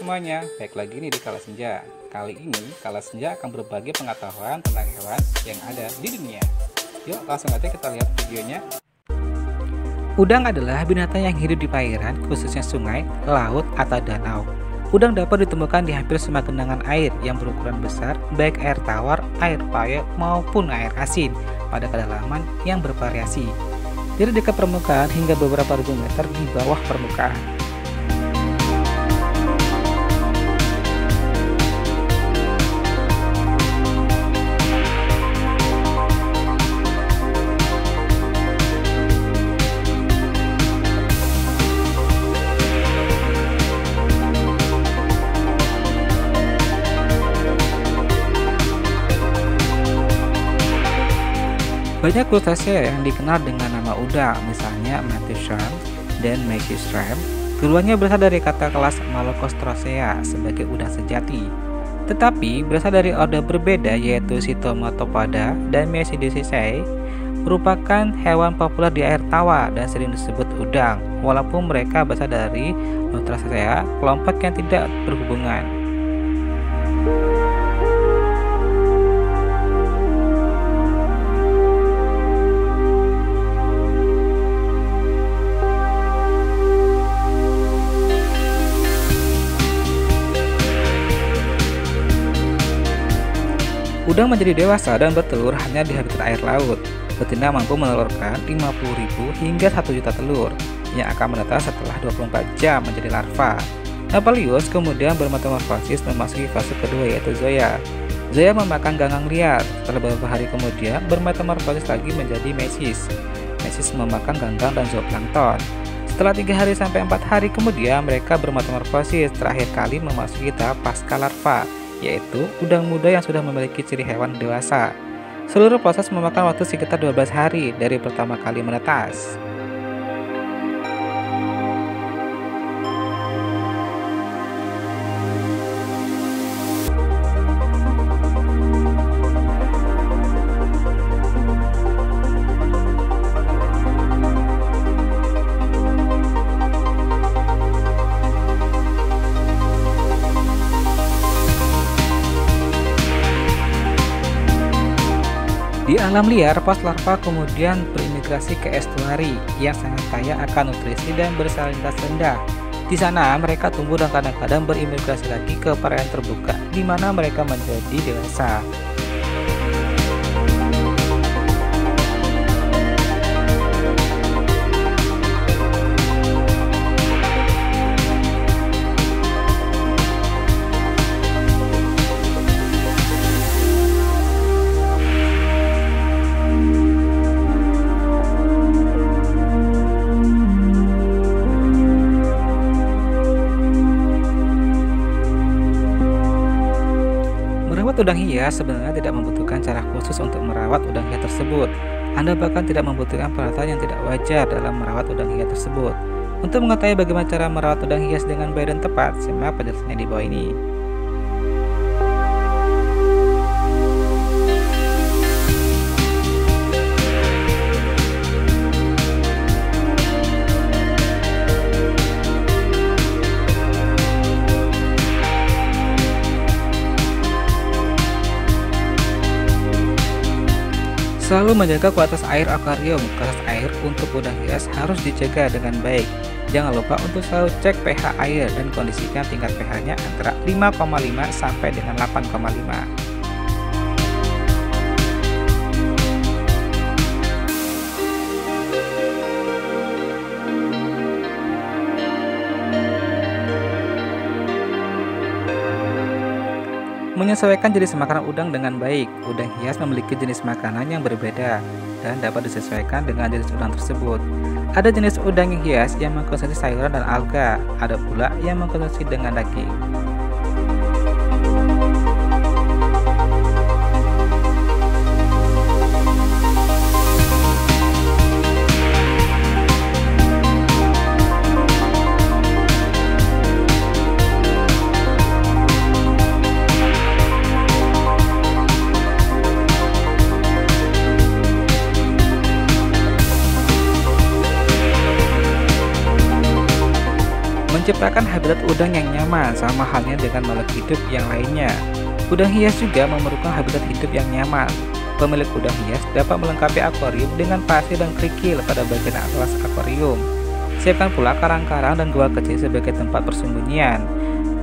semuanya, baik lagi nih di Kala Senja. Kali ini Kala Senja akan berbagi pengetahuan tentang hewan yang ada di dunia. Yuk langsung aja kita lihat videonya. Udang adalah binatang yang hidup di perairan, khususnya sungai, laut, atau danau. Udang dapat ditemukan di hampir semua genangan air yang berukuran besar, baik air tawar, air payau, maupun air asin, pada kedalaman yang bervariasi, dari dekat permukaan hingga beberapa ribu meter di bawah permukaan. Banyak krustasea yang dikenal dengan nama udang, misalnya mantis shrimp dan meshy shrimp. Keduanya berasal dari kata kelas Malacostrocaea sebagai udang sejati, tetapi berasal dari ordo berbeda yaitu Cytomatopoda dan Mesidicaceae, merupakan hewan populer di air tawar dan sering disebut udang, walaupun mereka berasal dari Nutraceae, kelompok yang tidak berhubungan. Udang menjadi dewasa dan bertelur hanya di habitat air laut. Betina mampu menelurkan 50.000 hingga 1 juta telur yang akan menetas setelah 24 jam menjadi larva. Napalius kemudian bermetamorfosis memasuki fase kedua yaitu zoea. Zoea memakan ganggang liar. Setelah beberapa hari kemudian bermetamorfosis lagi menjadi mesis. Mesis memakan ganggang dan zooplankton. Setelah 3 hari sampai 4 hari kemudian mereka bermetamorfosis terakhir kali memasuki tahap pasca larva, yaitu udang muda yang sudah memiliki ciri hewan dewasa. Seluruh proses memakan waktu sekitar 12 hari dari pertama kali menetas. Di alam liar, pas larva kemudian berimigrasi ke estuari yang sangat kaya akan nutrisi dan bersalinitas rendah. Di sana mereka tumbuh dan kadang-kadang berimigrasi lagi ke perairan terbuka, di mana mereka menjadi dewasa. Merawat udang hias sebenarnya tidak membutuhkan cara khusus untuk merawat udang hias tersebut. Anda bahkan tidak membutuhkan peralatan yang tidak wajar dalam merawat udang hias tersebut. Untuk mengetahui bagaimana cara merawat udang hias dengan baik dan tepat, simak penjelasannya di bawah ini. Selalu menjaga kualitas air akuarium. Kualitas air untuk udang hias harus dijaga dengan baik. Jangan lupa untuk selalu cek pH air dan kondisikan tingkat pH-nya antara 5,5 sampai dengan 8,5. Menyesuaikan jenis makanan udang dengan baik. Udang hias memiliki jenis makanan yang berbeda dan dapat disesuaikan dengan jenis udang tersebut. Ada jenis udang yang hias yang mengkonsumsi sayuran dan alga, ada pula yang mengkonsumsi dengan daging. menciptakan habitat udang yang nyaman, sama halnya dengan makhluk hidup yang lainnya. Udang hias juga memerlukan habitat hidup yang nyaman. Pemilik udang hias dapat melengkapi akuarium dengan pasir dan kerikil pada bagian atas akuarium. Siapkan pula karang-karang dan gua kecil sebagai tempat persembunyian.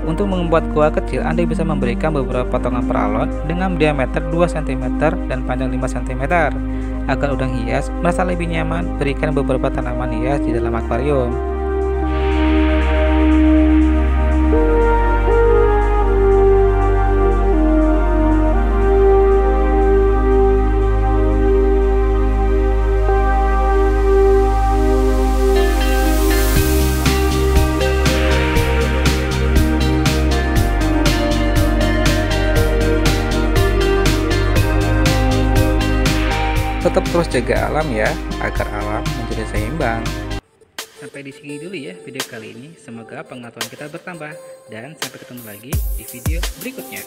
Untuk membuat gua kecil, Anda bisa memberikan beberapa potongan peralon dengan diameter 2 cm dan panjang 5 cm. Agar udang hias merasa lebih nyaman, berikan beberapa tanaman hias di dalam akuarium. Tetap terus jaga alam ya, agar alam menjadi seimbang. Sampai di sini dulu ya video kali ini. Semoga pengetahuan kita bertambah dan sampai ketemu lagi di video berikutnya.